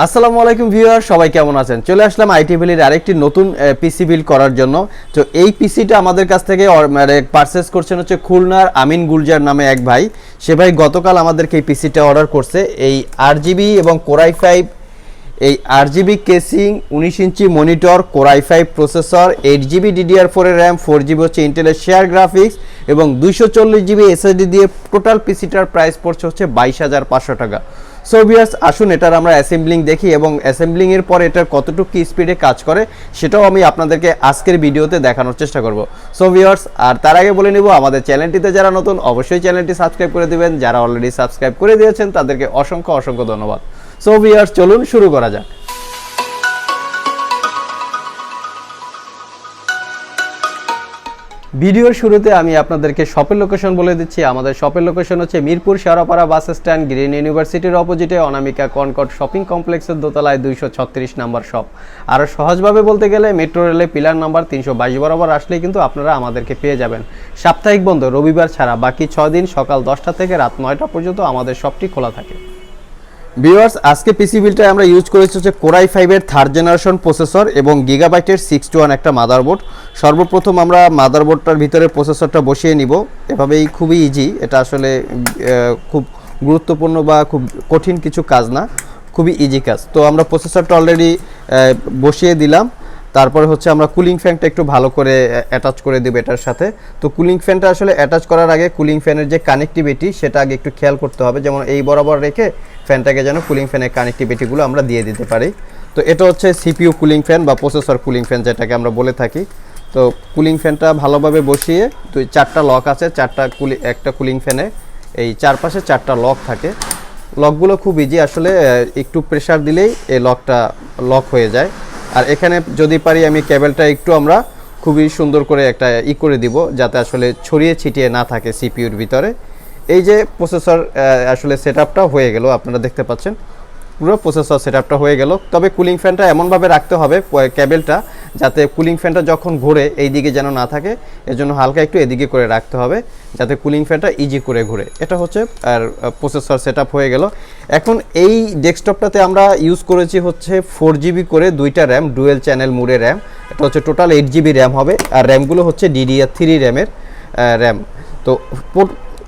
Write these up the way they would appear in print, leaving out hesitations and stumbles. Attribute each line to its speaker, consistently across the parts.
Speaker 1: আসসালামু আলাইকুম ভিউয়ার, সবাই কেমন আছেন? চলে আসলাম আইটি ভ্যালির আরেকটি নতুন পিসি বিল্ড করার জন্য। তো এই পিসিটা আমাদের কাছ থেকে পারচেস করছেন হচ্ছে খুলনার আমিন গুলজার নামে এক ভাই। সে ভাই গতকাল আমাদেরকে এই পিসিটা অর্ডার করছে। এই আরজিবি এবং কোরাই 5, এই RGB casing, 19 inch monitor, core i 5 processor, 8GB DDR4 এর র্যাম, 4GB হচ্ছে ইন্টেলের শেয়ার গ্রাফিক্স এবং 240GB এসএসডি দিয়ে টোটাল পিসিটার প্রাইস পড়ছে হচ্ছে 22,500 টাকা। সো ভিউয়ার্স, আসুন এটার আমরা অ্যাসেম্বলিং দেখি এবং অ্যাসেম্বলিং এর পর এটার কতটুকু স্পিডে কাজ করে সেটাও আমি আপনাদেরকে আজকের ভিডিওতে দেখানোর চেষ্টা করব। সো ভিউয়ার্স, আর তার আগে বলে নিব আমাদের চ্যানেলটিতে যারা নতুন অবশ্যই চ্যানেলটি সাবস্ক্রাইব করে দিবেন। যারা অলরেডি সাবস্ক্রাইব করে দিয়েছেন তাদেরকে অসংখ্য অসংখ্য ধন্যবাদ। সো ভিউয়ার্স, চলুন শুরু করা যাক। ভিডিওর শুরুতে আমি আপনাদেরকে শপের লোকেশন বলে দিচ্ছি। আমাদের শপের লোকেশন হচ্ছে Mirpur Shewrapara bus stand, green ইউনিভার্সিটির অপোজিটে অনামিকা কনকট শপিং কমপ্লেক্সের দোতলায় 236 নাম্বার শপ। আর সহজভাবে বলতে গেলে মেট্রো রেলে পিলার নাম্বার 322 বরাবর আসলেই কিন্তু আপনারা আমাদেরকে পেয়ে যাবেন। সাপ্তাহিক বন্ধ রবিবার ছাড়া বাকি 6 দিন সকাল 10টা থেকে রাত 9টা পর্যন্ত আমাদের শপটি খোলা থাকে। ভিউয়ার্স, আজকে পিসি বিলটায় আমরা ইউজ করেছি হচ্ছে কোরাই 5 এর 3rd জেনারেশন প্রসেসর এবং গিগাবাইটের 621 একটা মাদারবোর্ড। সর্বপ্রথম আমরা মাদারবোর্ডটার ভিতরে প্রসেসরটা বসিয়ে নিব। এভাবেই খুবই ইজি, এটা আসলে খুব গুরুত্বপূর্ণ বা খুব কঠিন কিছু কাজ না, খুবই ইজি কাজ। তো আমরা প্রসেসরটা অলরেডি বসিয়ে দিলাম। তারপরে হচ্ছে আমরা কুলিং ফ্যানটা একটু ভালো করে অ্যাটাচ করে দেব এটার সাথে। তো কুলিং ফ্যানটা আসলে অ্যাটাচ করার আগে কুলিং ফ্যানের যে কানেক্টিভিটি সেটা আগে একটু খেয়াল করতে হবে, যেমন এই বরাবর রেখে ফ্যানটাকে যেন কুলিং ফ্যানের কানেক্টিভিটিগুলো আমরা দিয়ে দিতে পারি। তো এটা হচ্ছে সিপিইউ কুলিং ফ্যান বা প্রসেসর কুলিং ফ্যান যেটাকে আমরা বলে থাকি। তো কুলিং ফ্যানটা ভালোভাবে বসিয়ে 4টা লক আছে, একটা কুলিং ফ্যানে এই চারপাশে 4টা লক থাকে। লকগুলো খুব ইজি, আসলে একটু প্রেসার দিলেই এই লকটা লক হয়ে যায়। আর এখানে যদি পারি আমি কেবলটা একটু আমরা খুবই সুন্দর করে একটা করে দিব যাতে আসলে ছড়িয়ে ছিটিয়ে না থাকে সিপিইউর ভিতরে। এই যে প্রসেসর আসলে সেটআপটা হয়ে গেল, আপনারা দেখতে পাচ্ছেন পুরো প্রসেসর সেটআপটা হয়ে গেল। তবে কুলিং ফ্যানটা এমনভাবে রাখতে হবে কেবলটা যাতে কুলিং ফ্যানটা যখন ঘুরে এই দিকে যেন না থাকে, এজন্য হালকা একটু এদিকে করে রাখতে হবে যাতে কুলিং ফ্যানটা ইজি করে ঘুরে। এটা হচ্ছে আর প্রসেসর সেটআপ হয়ে গেল। এখন এই ডেস্কটপটাতে আমরা ইউজ করেছি হচ্ছে 4GB করে 2টা র্যাম, ডুয়েল চ্যানেল মোডে র্যাম। এটা হচ্ছে টোটাল 8GB র্যাম হবে আর র্যামগুলো হচ্ছে DDR3 র্যামের র্যাম। তো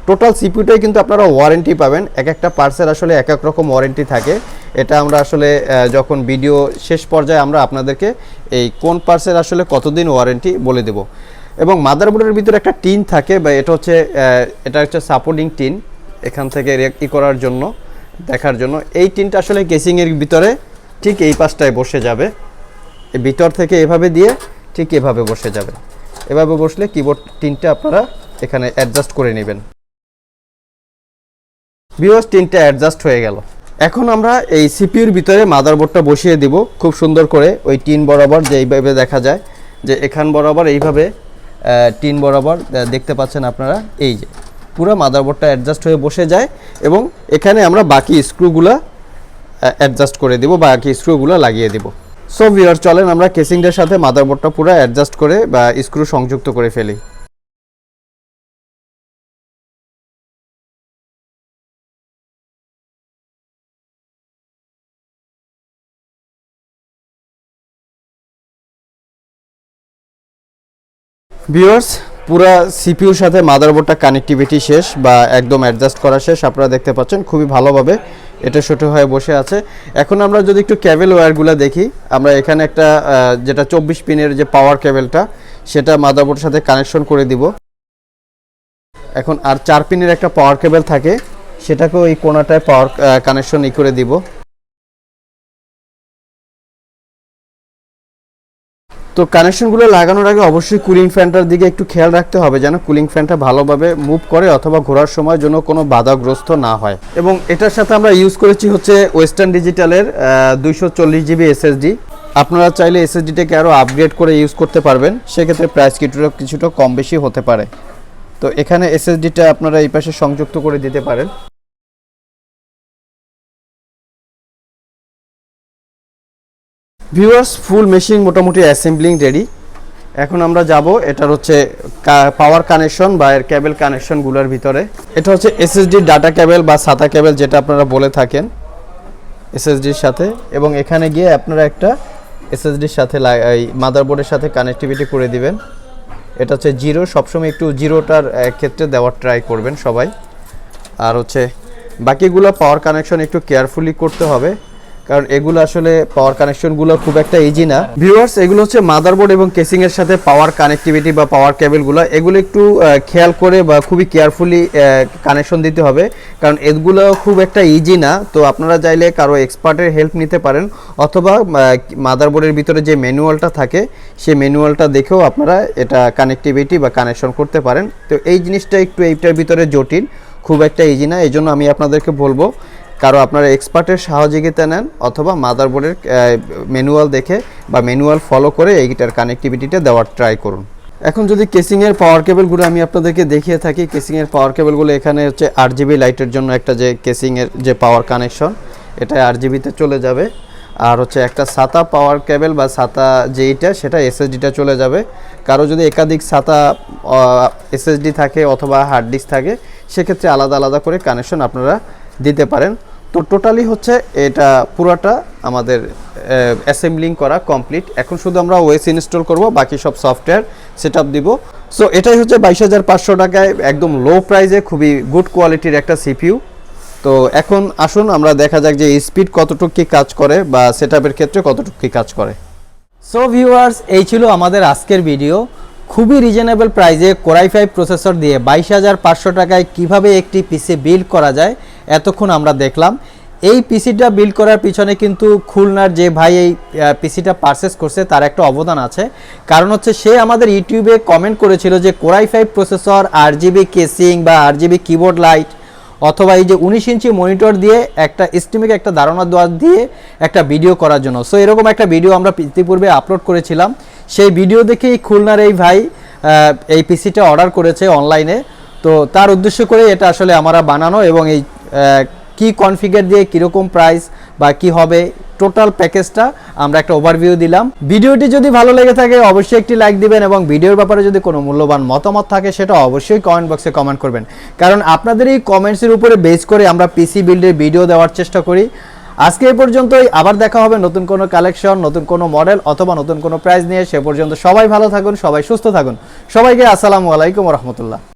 Speaker 1: টোটাল সিপিইউটাই কিন্তু আপনারা ওয়ারেন্টি পাবেন। এক একটা পার্টসের আসলে এক এক রকম ওয়ারেন্টি থাকে। এটা আমরা আসলে যখন ভিডিও শেষ পর্যায়ে আমরা আপনাদেরকে এই কোন পার্টসের আসলে কতদিন ওয়ারেন্টি বলে দেব। এবং মাদারবোর্ডের ভিতরে একটা টিন থাকে, বা এটা হচ্ছে সাপোর্টিং টিন, এখান থেকে করার জন্য দেখার জন্য। এই টিনটা আসলে কেসিংয়ের ভিতরে ঠিক এই পাশটায় বসে যাবে, এই ভিতর থেকে এভাবে দিয়ে ঠিক এভাবে বসে যাবে। এভাবে বসলে কিবোর্ড টিনটা আপনারা এখানে অ্যাডজাস্ট করে নেবেন। ভিউয়ার্স, টিনটা অ্যাডজাস্ট হয়ে গেল। এখন আমরা এই সিপিইউর ভিতরে মাদারবোর্ডটা বসিয়ে দিব খুব সুন্দর করে ওই টিন বরাবর, যে এইভাবে দেখা যায় যে এখান বরাবর এইভাবে টিন বরাবর দেখতে পাচ্ছেন আপনারা। এই যে পুরো মাদারবোর্ডটা অ্যাডজাস্ট হয়ে বসে যায় এবং এখানে আমরা বাকি স্ক্রুগুলো অ্যাডজাস্ট করে দিব, বাকি স্ক্রুগুলো লাগিয়ে দিব। সো ভিউয়ার্স, চলেন আমরা কেসিংটার সাথে মাদারবোর্ডটা পুরো অ্যাডজাস্ট করে বা স্ক্রু সংযুক্ত করে ফেলি। ভিউয়ার্স, পুরা সিপিইউর সাথে মাদারবোর্ডটা কানেক্টিভিটি শেষ বা একদম অ্যাডজাস্ট করা শেষ। আপনারা দেখতে পাচ্ছেন খুবই ভালোভাবে এটা ছোটো হয়ে বসে আছে। এখন আমরা যদি একটু কেবল ওয়্যারগুলো দেখি, আমরা এখানে একটা যেটা 24 পিনের যে পাওয়ার কেবলটা সেটা মাদারবোর্ডের সাথে কানেকশন করে দিব। এখন আর 4 পিনের একটা পাওয়ার কেবল থাকে, সেটাকেও এই কোণাটায় পাওয়ার কানেকশন করে দিব। তো কানেকশনগুলো লাগানোর আগে অবশ্যই কুলিং ফ্যানটার দিকে একটু খেয়াল রাখতে হবে যেন কুলিং ফ্যানটা ভালোভাবে মুভ করে অথবা ঘোরার সময় যেন কোনো বাধাগ্রস্ত না হয়। এবং এটার সাথে আমরা ইউজ করেছি হচ্ছে ওয়েস্টার্ন ডিজিটালের 240GB এসএসডি। আপনারা চাইলে এসএসডিটাকে আরও আপগ্রেড করে ইউজ করতে পারবেন, সেক্ষেত্রে প্রাইস কিছুটা কম বেশি হতে পারে। তো এখানে এসএসডিটা আপনারা এই পাশে সংযুক্ত করে দিতে পারেন। ভিউয়ার্স, ফুল মেশিন মোটামুটি অ্যাসেম্বলিং রেডি। এখন আমরা যাব এটার হচ্ছে পাওয়ার কানেকশন বা এর কেবল কানেকশনগুলোর ভিতরে। এটা হচ্ছে এসএসডি ডাটা কেবল বা সাতা কেবল যেটা আপনারা বলে থাকেন। এসএসডির সাথে, এবং এখানে গিয়ে আপনারা একটা এসএসডির সাথে এই মাদারবোর্ডের সাথে কানেক্টিভিটি করে দিবেন। এটা হচ্ছে 0, সবসময় একটু 0টার ক্ষেত্রে দেওয়ার ট্রাই করবেন সবাই। আর হচ্ছে বাকিগুলো পাওয়ার কানেকশন একটু কেয়ারফুলি করতে হবে, কারণ এগুলো আসলে পাওয়ার কানেকশনগুলো খুব একটা ইজি না। ভিউয়ার্স, এগুলো হচ্ছে মাদারবোর্ড এবং কেসিংয়ের সাথে পাওয়ার কানেক্টিভিটি বা পাওয়ার কেবলগুলো, এগুলো একটু খেয়াল করে বা খুবই কেয়ারফুলি কানেকশন দিতে হবে, কারণ এগুলো খুব একটা ইজি না। তো আপনারা চাইলে কারো এক্সপার্টের হেল্প নিতে পারেন, অথবা মাদারবোর্ডের ভিতরে যে ম্যানুয়ালটা থাকে সেই ম্যানুয়ালটা দেখেও আপনারা এটা কানেক্টিভিটি বা কানেকশন করতে পারেন। তো এই জিনিসটা একটু এইটার ভিতরে জটিল, খুব একটা ইজি না। এই জন্য আমি আপনাদেরকে বলবো কারো আপনারা এক্সপার্টের সহযোগিতা নেন, অথবা মাদারবোর্ডের ম্যানুয়াল দেখে বা ম্যানুয়াল ফলো করে এইটার কানেক্টিভিটিটা দেওয়ার ট্রাই করুন। এখন যদি কেসিংয়ের পাওয়ার কেবলগুলো আমি আপনাদেরকে দেখিয়ে থাকি, কেসিংয়ের পাওয়ার কেবলগুলো এখানে হচ্ছে আরজিবি লাইটের জন্য একটা যে কেসিংয়ের যে পাওয়ার কানেকশন, এটা আরজিবিতে চলে যাবে। আর হচ্ছে একটা সাতা পাওয়ার কেবল বা সাতা যেইটা, সেটা এসএসডিটা চলে যাবে। কারো যদি একাধিক সাতা এসএসডি থাকে অথবা হার্ড ডিস্ক থাকে, সেক্ষেত্রে আলাদা আলাদা করে কানেকশন আপনারা দিতে পারেন। তো টোটালি হচ্ছে এটা পুরোটা আমাদের অ্যাসেম্বলিং করা কমপ্লিট। এখন শুধু আমরা ওএস ইনস্টল করব, বাকি সব সফটওয়্যার সেটআপ দিব। সো এটাই হচ্ছে 22,500 টাকায় একদম লো প্রাইসে খুবই গুড কোয়ালিটির একটা সিপিইউ। তো এখন আসুন আমরা দেখা যাক যে স্পিড কতটুকু কি কাজ করে বা সেটআপের ক্ষেত্রে কতটুকু কি কাজ করে। সো ভিউয়ার্স, এই ছিল আমাদের আজকের ভিডিও। খুবই রিজনেবল প্রাইসে কোরাই 5 প্রসেসর দিয়ে 22,500 টাকায় কিভাবে একটি পিসি বিল্ড করা যায় এতক্ষণ আমরা দেখলাম। এই পিসিটা বিল্ড করার পিছনে কিন্তু খুলনার যে ভাই এই পিসিটা পারচেস করছে তার একটা অবদান আছে। কারণ হচ্ছে সে আমাদের ইউটিউবে কমেন্ট করেছিল যে কোরাই 5 প্রসেসর, আরজিবি কেসিং বা আরজিবি কিবোর্ড লাইট, অথবা এই যে 19 ইঞ্চি মনিটর দিয়ে একটা এস্টিমেট একটা ধারণা দেওয়া দিয়ে একটা ভিডিও করার জন্য। সো এরকম একটা ভিডিও আমরা ইতিপূর্বে আপলোড করেছিলাম। সেই ভিডিও দেখেই খুলনার এই ভাই এই পিসিটা অর্ডার করেছে অনলাইনে। তো তার উদ্দেশ্য করে এটা আসলে আমরা বানানো, এবং এই কি কনফিগার দিয়ে কীরকম প্রাইস বা কি হবে টোটাল প্যাকেজটা আমরা একটা ওভারভিউ দিলাম। ভিডিওটি যদি ভালো লেগে থাকে অবশ্যই একটি লাইক দিবেন, এবং ভিডিওর ব্যাপারে যদি কোনো মূল্যবান মতামত থাকে সেটা অবশ্যই কমেন্ট বক্সে কমেন্ট করবেন, কারণ আপনাদের এই কমেন্টসের উপরে বেস করে আমরা পিসি বিল্ডের ভিডিও দেওয়ার চেষ্টা করি। আজকে এই পর্যন্তই, আবার দেখা হবে নতুন কোনো কালেকশন, নতুন কোনো মডেল অথবা নতুন কোনো প্রাইস নিয়ে। সে পর্যন্ত সবাই ভালো থাকুন, সবাই সুস্থ থাকুন। সবাইকে আসসালামু আলাইকুম ওয়া রাহমাতুল্লাহ।